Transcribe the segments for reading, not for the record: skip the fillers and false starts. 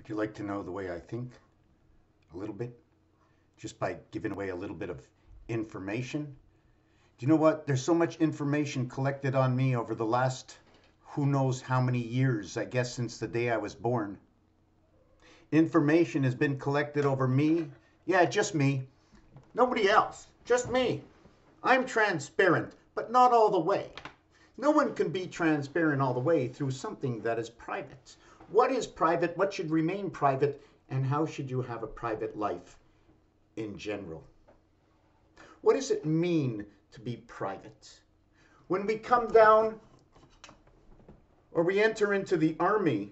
Would you like to know the way I think a little bit? Just by giving away a little bit of information? Do you know what? There's so much information collected on me over the last who knows how many years, I guess since the day I was born. Information has been collected over me. Yeah, just me. Nobody else. Just me. I'm transparent, but not all the way. No one can be transparent all the way through something that is private. What is private? What should remain private? And how should you have a private life in general? What does it mean to be private? When we come down or we enter into the army,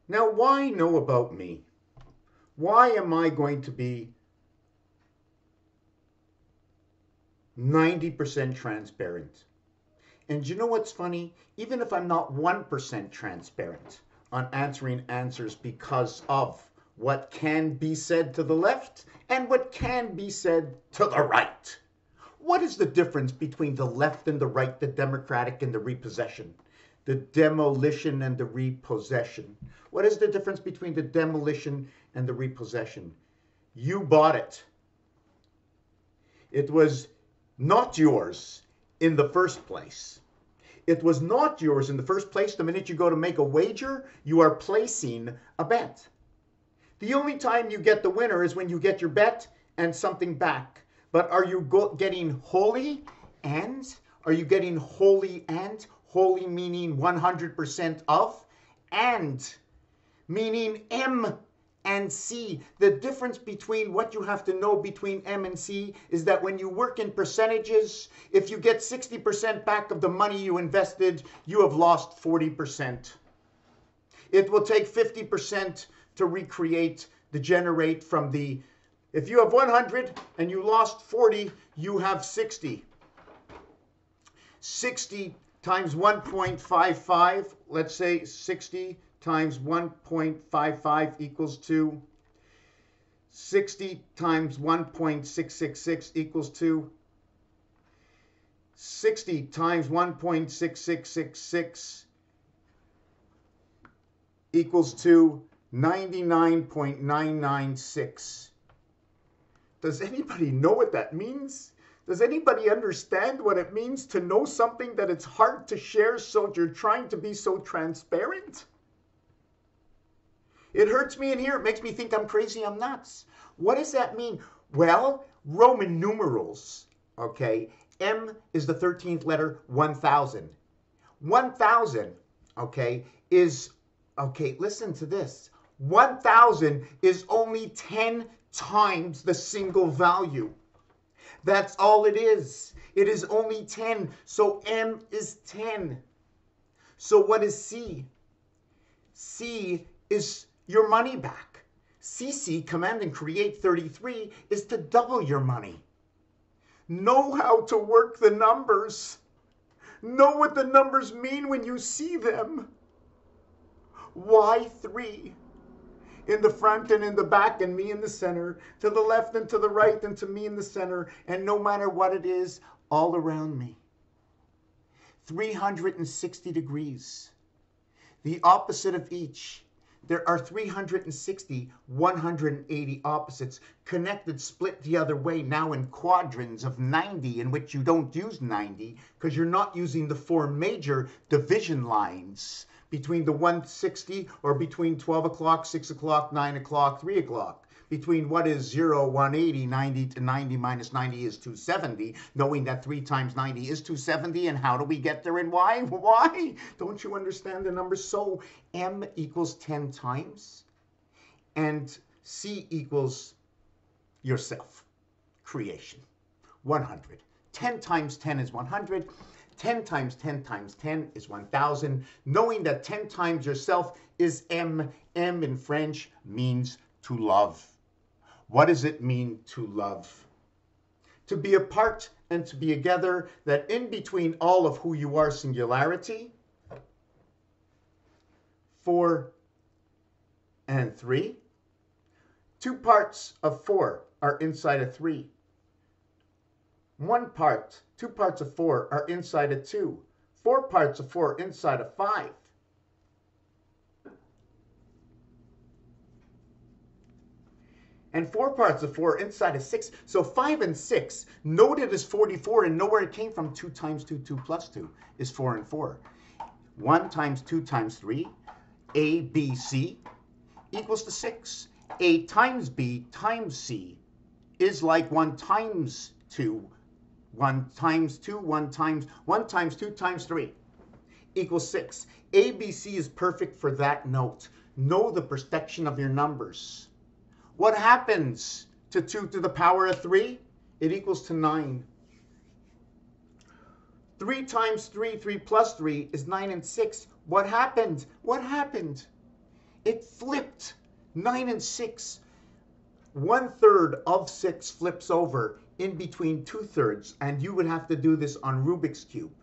now, why know about me? Why am I going to be 90% transparent? And you know what's funny? Even if I'm not 1% transparent on answering answers because of what can be said to the left and what can be said to the right. What is the difference between the left and the right, the democratic and the repossession? The demolition and the repossession. What is the difference between the demolition and the repossession? You bought it. It was not yours in the first place. It was not yours in the first place. The minute you go to make a wager, you are placing a bet. The only time you get the winner is when you get your bet and something back. But are you getting wholly and? Are you getting wholly and? Wholly meaning 100% of, and meaning M and C. The difference between what you have to know between M and C is that when you work in percentages, if you get 60% back of the money you invested, you have lost 40%. It will take 50% to recreate, to generate from the, if you have 100 and you lost 40, you have 60. 60 times 1.55, let's say 60 times 1.55 equals 2. 60 times 1.666 equals 2. 60 times 1.6666 equals to 99.996. Does anybody know what that means? Does anybody understand what it means to know something that it's hard to share, so you're trying to be so transparent? It hurts me in here. It makes me think I'm crazy. I'm nuts. What does that mean? Well, Roman numerals, okay? M is the 13th letter, 1,000. 1,000, okay, is, okay, listen to this. 1,000 is only 10 times the single value. That's all it is. It is only 10. So M is 10. So what is C? C is your money back. CC, command and create 33, is to double your money. Know how to work the numbers. Know what the numbers mean when you see them. Why 3? In the front and in the back and me in the center, to the left and to the right and to me in the center, and no matter what it is, all around me. 360 degrees. The opposite of each. There are 360, 180 opposites connected, split the other way, now in quadrants of 90, in which you don't use 90 because you're not using the 4 major division lines between the 160 or between 12 o'clock, 6 o'clock, 9 o'clock, 3 o'clock. Between what is 0, 180, 90 to 90 minus 90 is 270, knowing that 3 times 90 is 270, and how do we get there and why? Why? Don't you understand the numbers? So M equals 10 times, and C equals yourself, creation, 100. 10 times 10 is 100. 10 times 10 times 10 is 1,000. Knowing that 10 times yourself is M. M in French means to love. What does it mean to love? to be apart and to be together, that in between all of who you are, singularity, 4 and 3. 2 parts of 4 are inside of 3. 2 parts of 4 are inside of 2. 4 parts of 4 inside of 5. And 4 parts of 4 inside of 6. So 5 and 6, noted as 44, and know where it came from. 2 times 2, 2 plus 2 is 4 and 4. 1 times 2 times 3, A, B, C, equals to 6. A times B times C is like 1 times 2, 1 times 2, 1 times 2 times 3 equals 6. ABC is perfect for that note. Know the perspective of your numbers. What happens to 2 to the power of 3? It equals to 9. 3 times 3, 3 plus 3 is 9 and 6. What happened? What happened? It flipped. 9 and 6. 1/3 of 6 flips over in between 2/3, and you would have to do this on Rubik's Cube.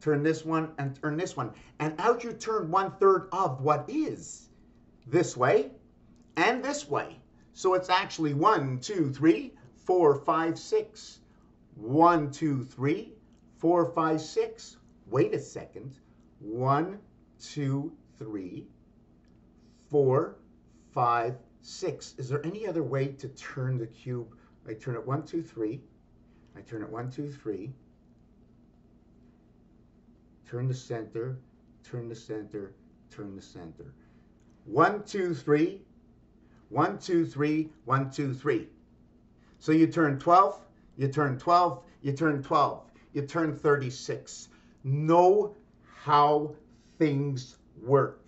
Turn this one and turn this one. And how do you turn 1/3 of what is? This way and this way. So it's actually 1, 2, 3, 4, 5, 6. 1, 2, 3, 4, 5, 6. Wait a second. 1, 2, 3, 4, 5, 6. Is there any other way to turn the cube? I turn it 1, 2, 3. I turn it 1, 2, 3. Turn the center, turn the center, turn the center. 1, 2, 3. 1, 2, 3, 1, 2, 3. So you turn 12, you turn 12, you turn 12, you turn 36. Know how things work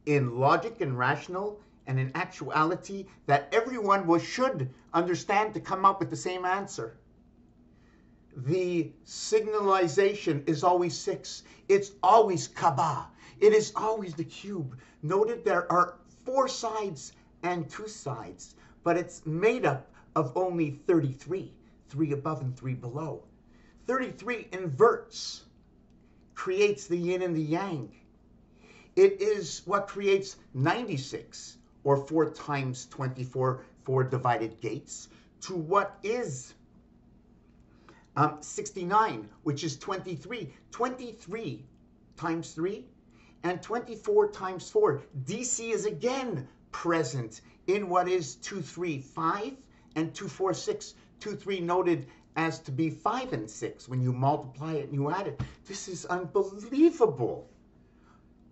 in logic and rational, and in actuality that everyone should understand to come up with the same answer. The signalization is always 6. It's always Kaaba. It is always the cube. Noted there are 4 sides and 2 sides, but it's made up of only 33. 3 above and 3 below. 33 inverts, creates the yin and the yang. It is what creates 96, or 4 times 24, 4 divided gates, to what is 69, which is 23. 23 times 3 and 24 times 4. DC is again present in what is 2, 3, 5 and 2, 4, 6. 2, 3 noted as to be 5 and 6 when you multiply it and you add it. This is unbelievable.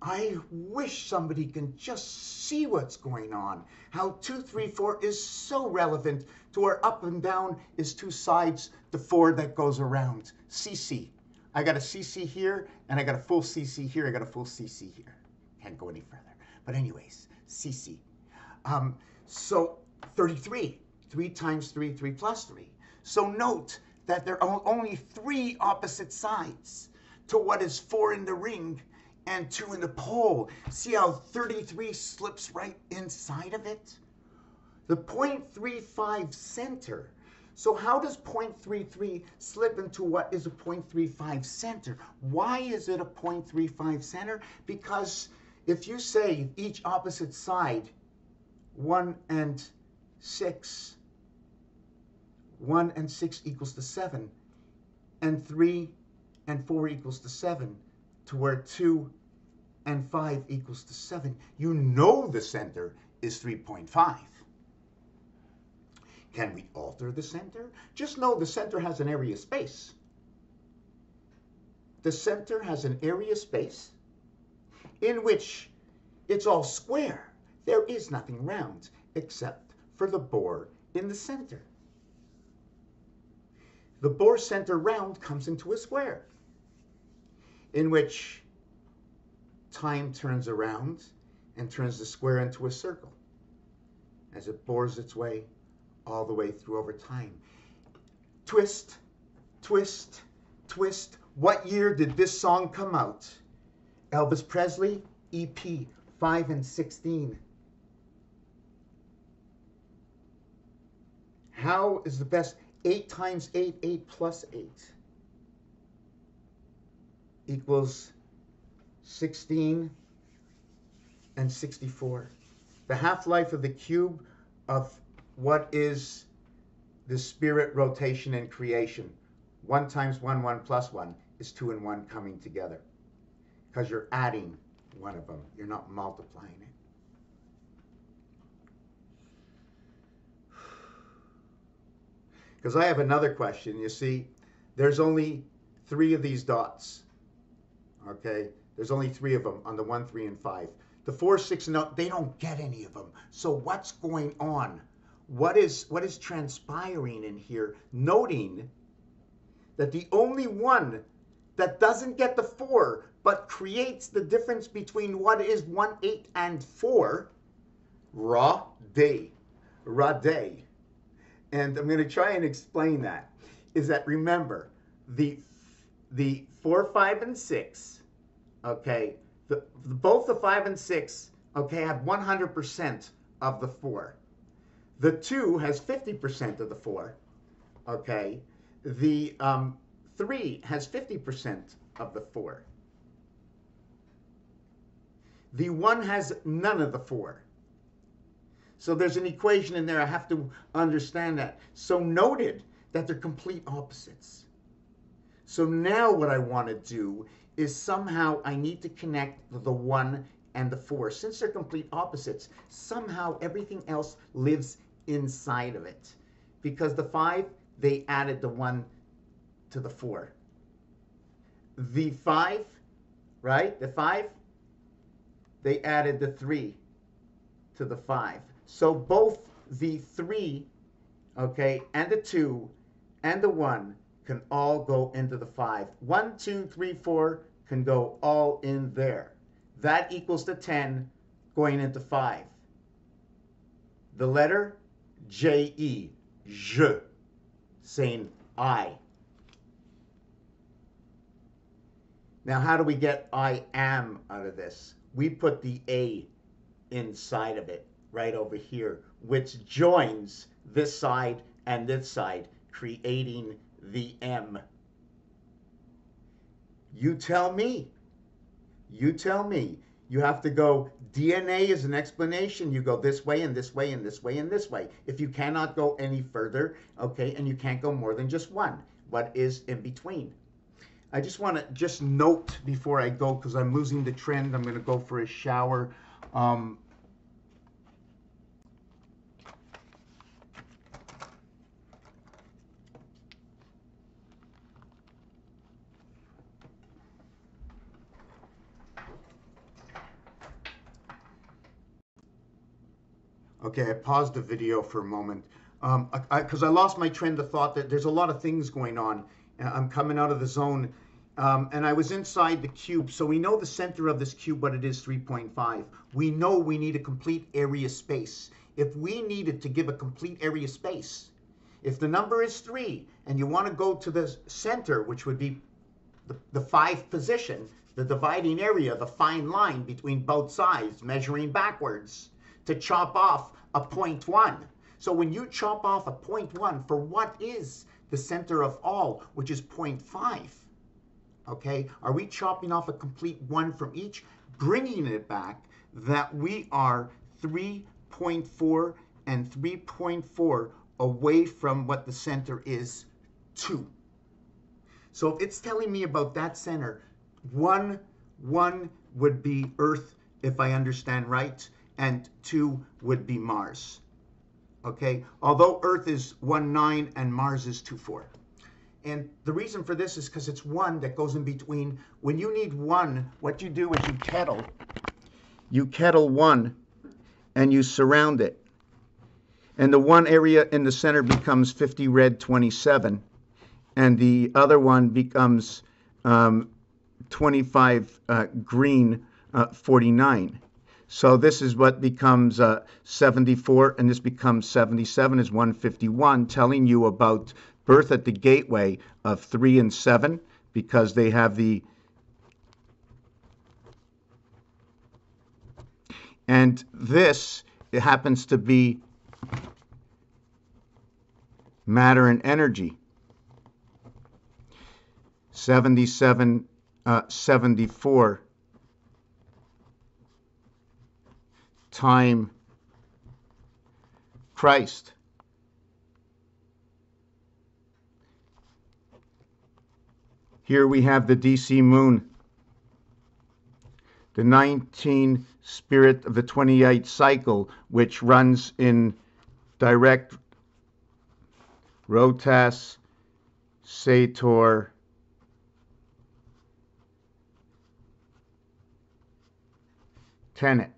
I wish somebody can just see what's going on. How 2, 3, 4 is so relevant to where up and down is 2 sides, the 4 that goes around. CC. I got a CC here, and I got a full CC here. I got a full CC here. Can't go any further. But anyways, CC. So 33. 3 times 3, 3 plus 3. So note that there are only 3 opposite sides to what is 4 in the ring and 2 in the pole. See how 33 slips right inside of it? The 0.35 center. So how does 0.33 slip into what is a 0.35 center? Why is it a 0.35 center? Because if you say each opposite side, 1 and 6, 1 and 6 equals to 7, and 3 and 4 equals to 7, to where 2 and 5 equals to 7. You know the center is 3.5. Can we alter the center? Just know the center has an area space. The center has an area space in which it's all square. There is nothing round except for the bore in the center. The bore center round comes into a square in which time turns around and turns the square into a circle as it bores its way all the way through over time. Twist, twist, twist. What year did this song come out? Elvis Presley, EP, 5 and 16. How is the best? 8 times 8, 8 plus 8 equals 16 and 64. The half-life of the cube of what is the spirit rotation and creation. 1 times 1, 1 plus 1 is 2 and 1 coming together. Because you're adding one of them. You're not multiplying it. Because I have another question. You see, there's only 3 of these dots. Okay? There's only 3 of them on the 1, 3, and 5. The 4, 6, no, they don't get any of them. So what's going on? What is transpiring in here? Noting that the only one that doesn't get the 4, but creates the difference between what is 1, 8, and 4, Ra-day. And I'm going to try and explain that. Is that, remember, the 4, 5, and 6, okay, both the 5 and 6, okay, have 100% of the 4. The 2 has 50% of the 4, okay. The 3 has 50% of the 4. The 1 has none of the 4. So there's an equation in there. I have to understand that. So noted that they're complete opposites. So now what I want to do is somehow I need to connect the 1 and the 4. Since they're complete opposites, somehow everything else lives inside of it. Because the 5, they added the 1 to the 4. The 5, right? The 5, they added the 3 to the 5. So both the 3, okay, and the 2 and the 1 can all go into the 5. 1, 2, 3, 4 can go all in there. That equals the 10 going into 5. The letter J-E, je, saying I. Now, how do we get I am out of this? We put the A inside of it, right over here, which joins this side and this side, creating the M. You tell me. You tell me. You have to go, DNA is an explanation. You go this way and this way and this way and this way. If you cannot go any further, okay, and you can't go more than just one, what is in between? I just want to just note before I go, because I'm losing the trend. I'm going to go for a shower. Okay, I paused the video for a moment because I lost my trend of thought that there's a lot of things going on. I'm coming out of the zone, and I was inside the cube. So we know the center of this cube, what it is, 3.5. We know we need a complete area space. If we needed to give a complete area space, if the number is 3 and you want to go to the center, which would be the 5th position, the dividing area, the fine line between both sides, measuring backwards, to chop off a 0.1. So when you chop off a 0.1 for what is the center of all, which is 0.5, okay, are we chopping off a complete 1 from each, bringing it back that we are 3.4 and 3.4 away from what the center is, 2. So if it's telling me about that center, 1 would be Earth, if I understand right, and 2 would be Mars. Okay, although Earth is 1,9 and Mars is 2,4. And the reason for this is because it's 1 that goes in between. When you need 1, what you do is you kettle 1 and you surround it. And the 1 area in the center becomes 50 red, 27. And the other one becomes 25 green, 49. So this is what becomes 74, and this becomes 77 is 151, telling you about birth at the gateway of 3 and 7, because they have the... And this, it happens to be matter and energy. 74 time Christ. Here we have the DC moon, the 19 spirit of the 28th cycle, which runs in direct rotas sator tenet.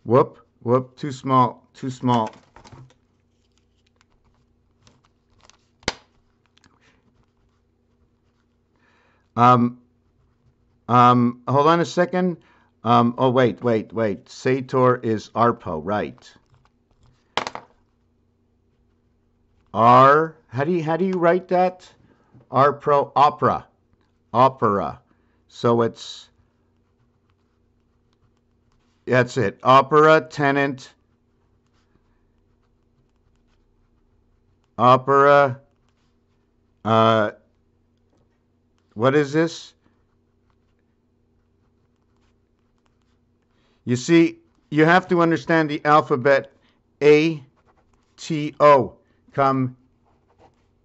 Whoop, too small, too small. Hold on a second. Oh, wait. Sator is Arpo, right? How do you write that? Arpro, opera. So that's it. Opera, tenant, opera. What is this? You see, you have to understand the alphabet A, T, O. Come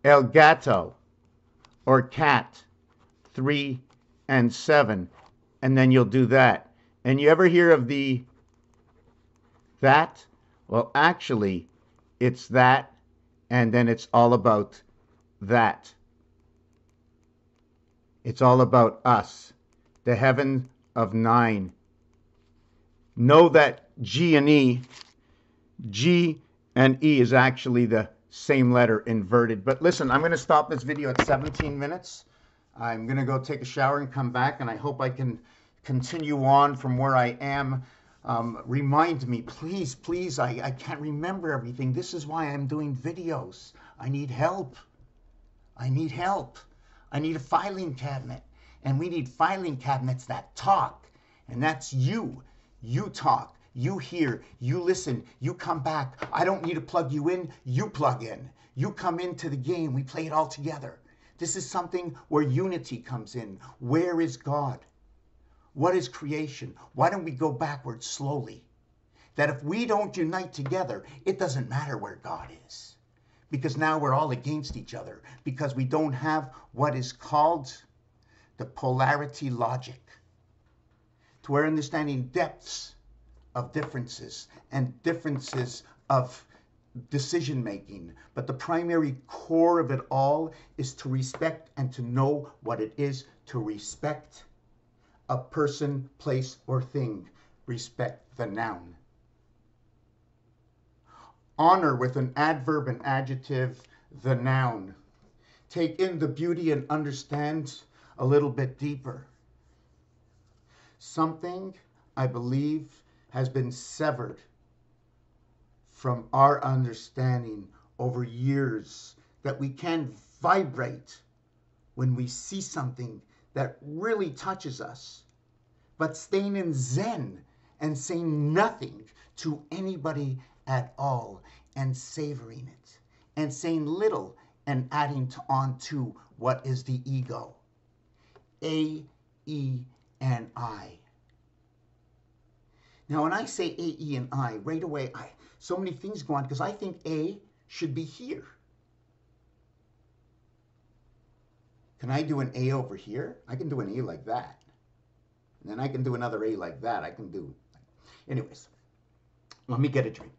El Gato, or cat, 3 and 7, and then you'll do that. And you ever hear of that? Well, actually, it's that, and then it's all about that. It's all about us, the heaven of 9. Know that G and E is actually the same letter inverted. But listen, I'm going to stop this video at 17 minutes. I'm going to go take a shower and come back, and I hope I can continue on from where I am. Remind me, please, I can't remember everything. This is why I'm doing videos. I need help. I need a filing cabinet, and we need filing cabinets that talk, and that's you. You talk, you hear, you listen, you come back. I don't need to plug you in, you plug in. You come into the game, we play it all together. This is something where unity comes in. Where is God? What is creation? Why don't we go backwards slowly? That if we don't unite together, it doesn't matter where God is. Because now we're all against each other. Because we don't have what is called the polarity logic. To where understanding depths of differences and differences of decision making. But the primary core of it all is to respect and to know what it is to respect a person, place, or thing. Respect the noun. Honor with an adverb and adjective, the noun. Take in the beauty and understand a little bit deeper. Something, I believe, has been severed from our understanding over years, that we can vibrate when we see something that really touches us, but staying in Zen and saying nothing to anybody at all, and savoring it, and saying little and adding on to what is the ego. A, E, and I. Now, when I say A, E, and I, right away, so many things go on, because I think A should be here. Can I do an A over here? I can do an A like that. And then I can do another A like that. Anyways, let me get a drink.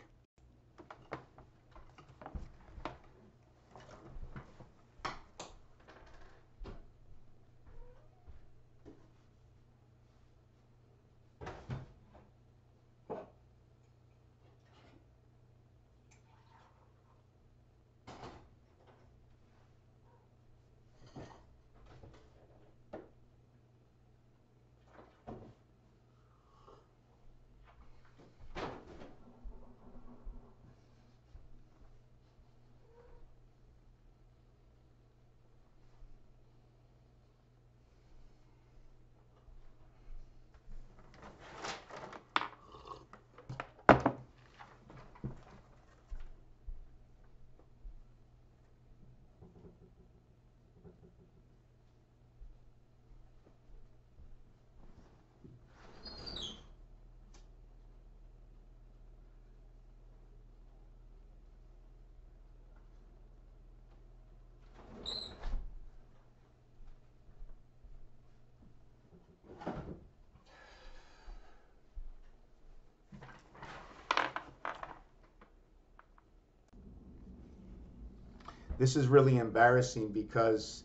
This is really embarrassing because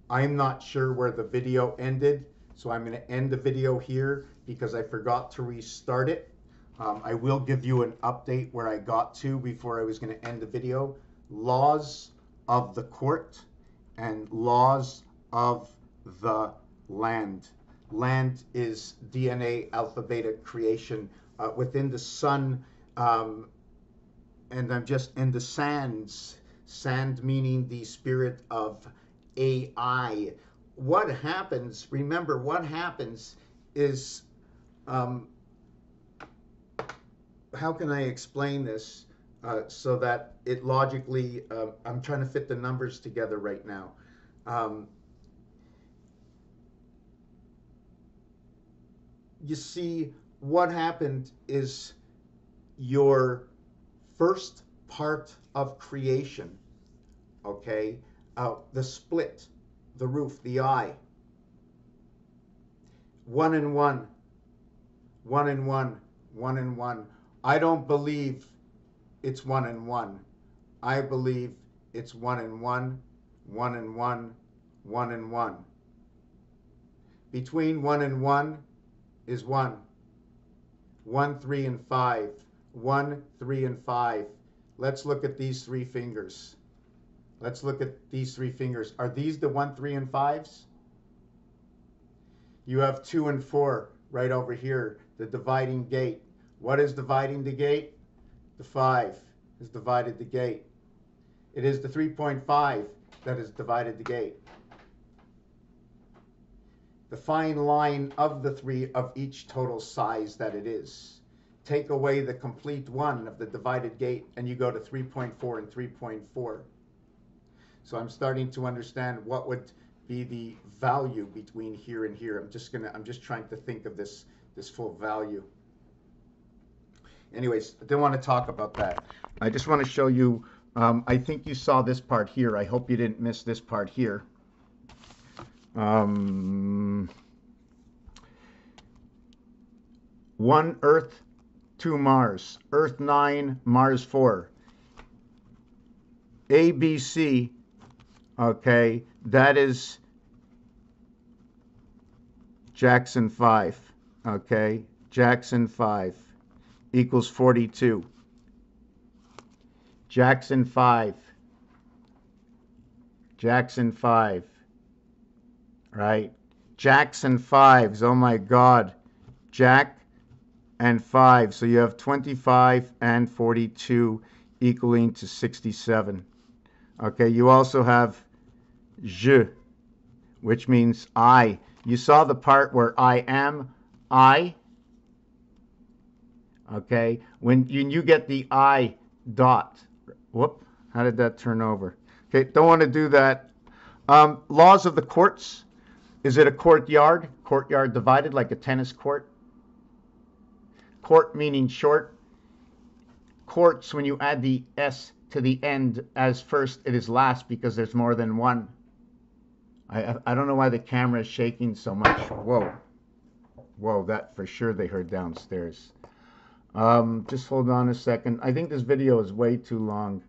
I'm not sure where the video ended. So I'm going to end the video here because I forgot to restart it. I will give you an update where I got to before I was going to end the video. Laws of the court and laws of the land. Land is DNA alphabetic creation within the sun, and I'm just in the sands. Sand meaning the spirit of AI. What happens, remember, what happens is, how can I explain this so that it logically, I'm trying to fit the numbers together right now. You see, what happened is your first part of creation, okay, the split, the roof, the eye, 1 and 1, 1 and 1, 1 and 1. I don't believe it's 1 and 1. I believe it's 1 and 1, 1 and 1, 1 and 1. Between 1 and 1 is 1. 1, 3, and 5. 1, 3, and 5. Let's look at these three fingers. Let's look at these three fingers. Are these the 1, 3, and 5s? You have 2 and 4 right over here, the dividing gate. What is dividing the gate? The 5 has divided the gate. It is the 3.5 that has divided the gate. The fine line of the 3 of each total size that it is. Take away the complete 1 of the divided gate and you go to 3.4 and 3.4. So I'm starting to understand what would be the value between here and here. I'm just trying to think of this full value. Anyways, I don't want to talk about that. I just want to show you, I think you saw this part here. I hope you didn't miss this part here. 1 Earth, 2 Mars. Earth 9, Mars 4. ABC, okay, that is Jackson 5, okay, Jackson 5 equals 42. Jackson 5, Jackson 5, right? Jackson 5s, oh my God, Jack and 5, so you have 25 and 42 equaling to 67. Okay, you also have je, which means I. You saw the part where I am, I. Okay, when you get the I dot. Whoop, how did that turn over? Okay, don't want to do that. Laws of the courts. Is it a courtyard? Courtyard divided like a tennis court. Court meaning short. Courts, when you add the S to the end as first, it is last because there's more than one. I don't know why the camera is shaking so much. Whoa. Whoa, that for sure they heard downstairs. Just hold on a second. I think this video is way too long.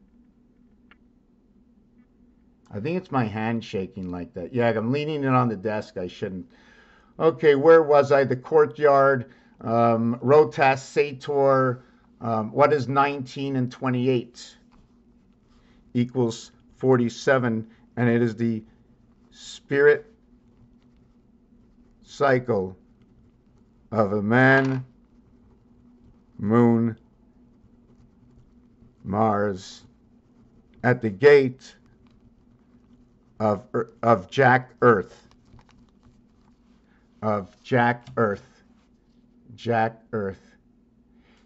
I think it's my hand shaking like that. Yeah, I'm leaning it on the desk. I shouldn't. Okay, where was I? The courtyard, Rotas, Sator. What is 19 and 28? Equals 47. And it is the spirit cycle of a man, moon, Mars, at the gate of Jack Earth. Of Jack Earth. Jack Earth.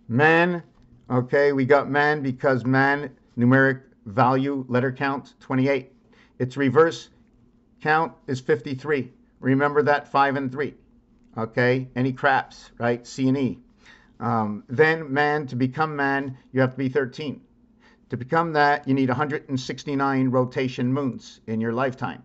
Man, okay, we got man because man, numeric value, letter count, 28. Its reverse count is 53. Remember that, 5 and 3. Okay, any craps, right? C and E. Then man, to become man, you have to be 13. To become that, you need 169 rotation moons in your lifetime.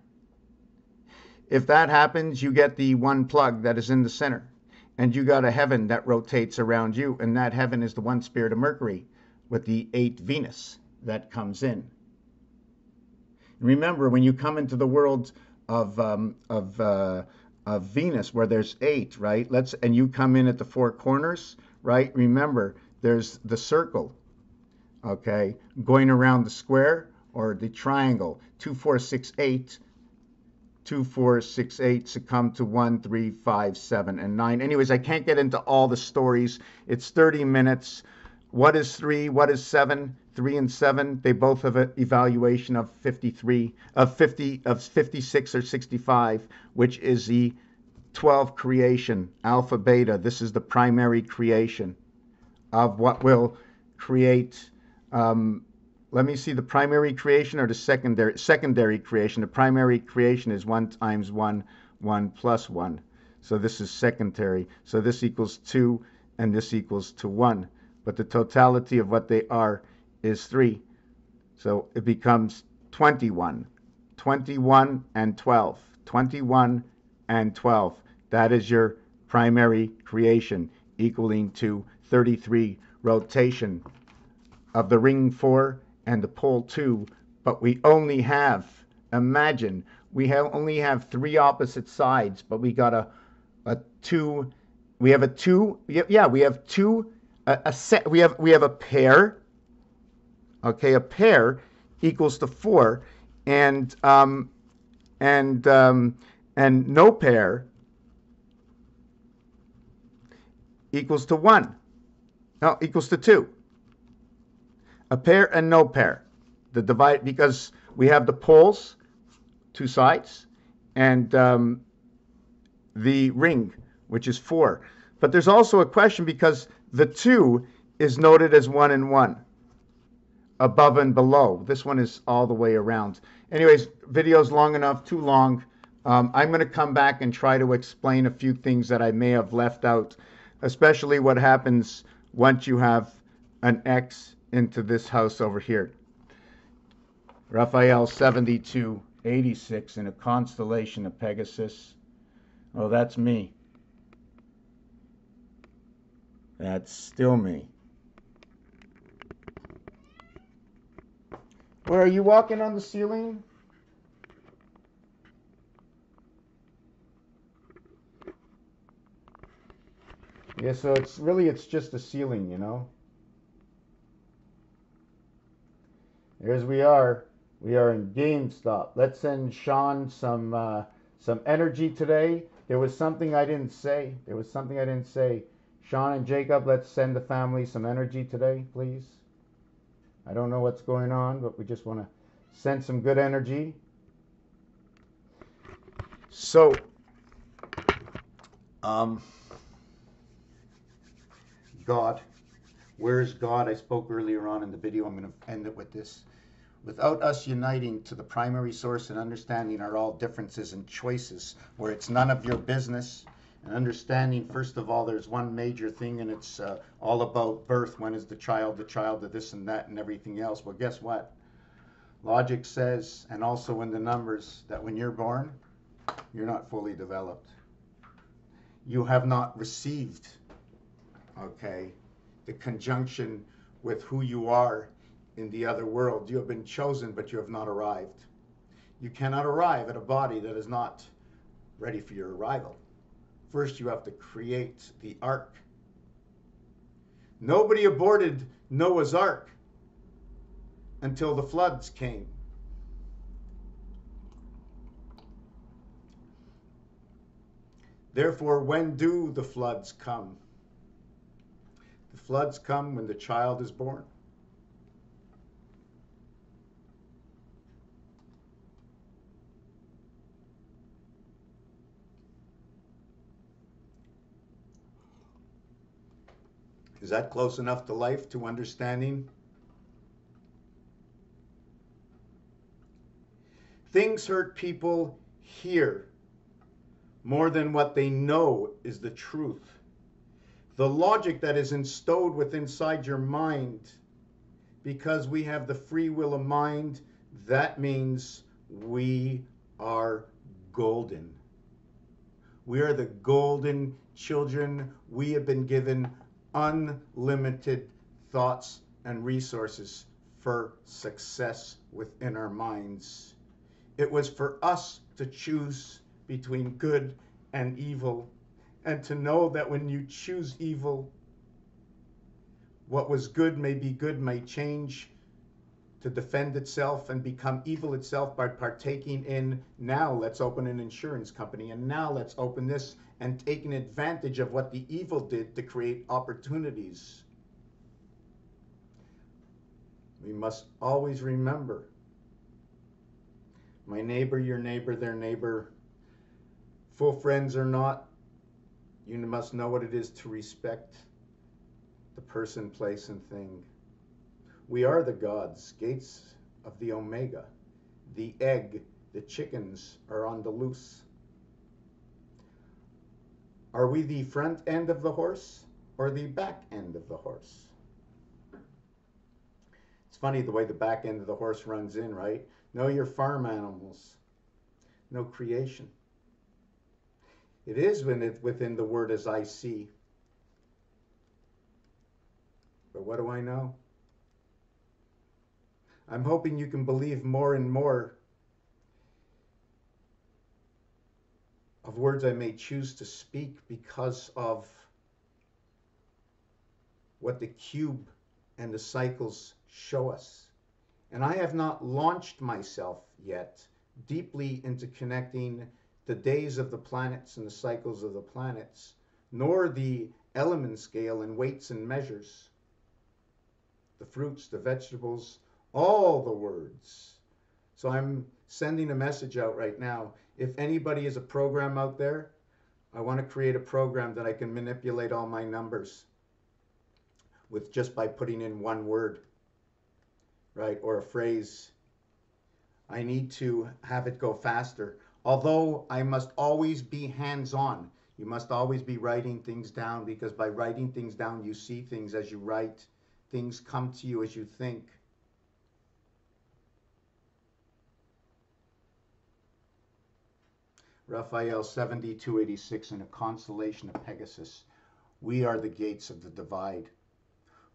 If that happens, you get the one plug that is in the center. And you got a heaven that rotates around you. And that heaven is the one spirit of Mercury with the 8 Venus that comes in. Remember, when you come into the world of Venus, where there's 8, right? And you come in at the 4 corners, right? Remember, there's the circle, okay, going around the square or the triangle. 2, 4, 6, 8. 2, 4, 6, 8 succumb to 1, 3, 5, 7, and 9. Anyways, I can't get into all the stories. It's 30 minutes. What is 3? What is 7? 3 and 7, they both have an evaluation of 53, of 50, of 56 or 65, which is the 12 creation, alpha, beta. This is the primary creation of what will create. Let me see, the primary creation or the secondary creation. The primary creation is 1 times 1, 1 plus 1. So this is secondary. So this equals 2 and this equals to 1. But the totality of what they are is 3. So it becomes 21. 21 and 12. 21 and 12. That is your primary creation, equaling to 33 rotation of the ring 4 and the pole 2, but we only have, imagine, only have 3 opposite sides, but we got a 2, we have a 2, yeah, we have 2, we have a pair, okay, a pair equals to 4, and no pair equals to 1, no, equals to 2. A pair and no pair. The divide, because we have the poles, 2 sides, and the ring, which is 4. But there's also a question because the 2 is noted as 1 and 1, above and below. This one is all the way around. Anyways, video's long enough, too long. I'm going to come back and try to explain a few things that I may have left out, especially what happens once you have an X into this house over here. Raphael 7286 in a constellation of Pegasus. Oh, that's me. That's still me. Where are you walking on the ceiling? Yeah, so it's just a ceiling, you know. Here's we are in GameStop. Let's send Sean some energy today. There was something I didn't say. Sean and Jacob, let's send the family some energy today, please. I don't know what's going on, but we just want to send some good energy. So, God. Where is God? I spoke earlier on in the video. I'm going to end it with this. Without us uniting to the primary source and understanding our all differences and choices, where it's none of your business, and understanding, first of all, there's one major thing, and it's all about birth. When is the child of this and that and everything else? Well, guess what? Logic says, and also in the numbers, that when you're born, you're not fully developed. You have not received, okay, the conjunction with who you are in the other world. You have been chosen, but you have not arrived. You cannot arrive at a body that is not ready for your arrival. First, you have to create the ark. Nobody aborted Noah's ark until the floods came. Therefore, when do the floods come? The floods come when the child is born. Is that close enough to life, to understanding? Things hurt people here more than what they know is the truth. The logic that is installed within inside your mind, because we have the free will of mind, that means we are golden. We are the golden children. We have been given unlimited thoughts and resources for success within our minds. It was for us to choose between good and evil, and to know that when you choose evil, what was good, may change to defend itself and become evil itself by partaking in, now let's open an insurance company, and now let's open this, and taking advantage of what the evil did to create opportunities. We must always remember, my neighbor, your neighbor, their neighbor, full friends or not, you must know what it is to respect the person, place, and thing. We are the gods, gates of the Omega. The egg, the chickens are on the loose. Are we the front end of the horse or the back end of the horse? It's funny the way the back end of the horse runs in, right? Know your farm animals. No creation. It is within the word as I see. But what do I know? I'm hoping you can believe more and more of words I may choose to speak because of what the cube and the cycles show us. And I have not launched myself yet deeply into connecting the days of the planets and the cycles of the planets, nor the element scale and weights and measures, the fruits, the vegetables, all the words. So I'm sending a message out right now. If anybody is a program out there, I want to create a program that I can manipulate all my numbers with just by putting in one word, right, or a phrase. I need to have it go faster. Although I must always be hands-on. You must always be writing things down, because by writing things down, you see things as you write. Things come to you as you think. Raphael 7286 in a constellation of Pegasus. We are the gates of the divide.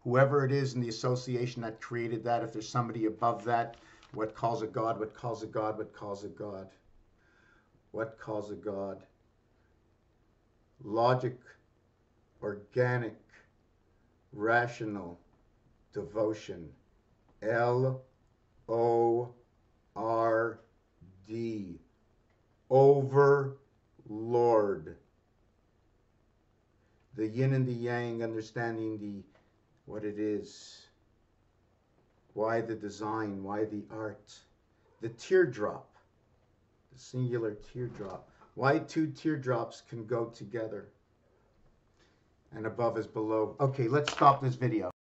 Whoever it is in the association that created that, if there's somebody above that, what calls a God, what calls a God, what calls a God? What calls a God? Logic, organic, rational, devotion. L-O-R-D. Overlord. The yin and the yang, understanding what it is. Why the design, why the art. The teardrop, the singular teardrop. Why two teardrops can go together. And above is below. Okay, let's stop this video.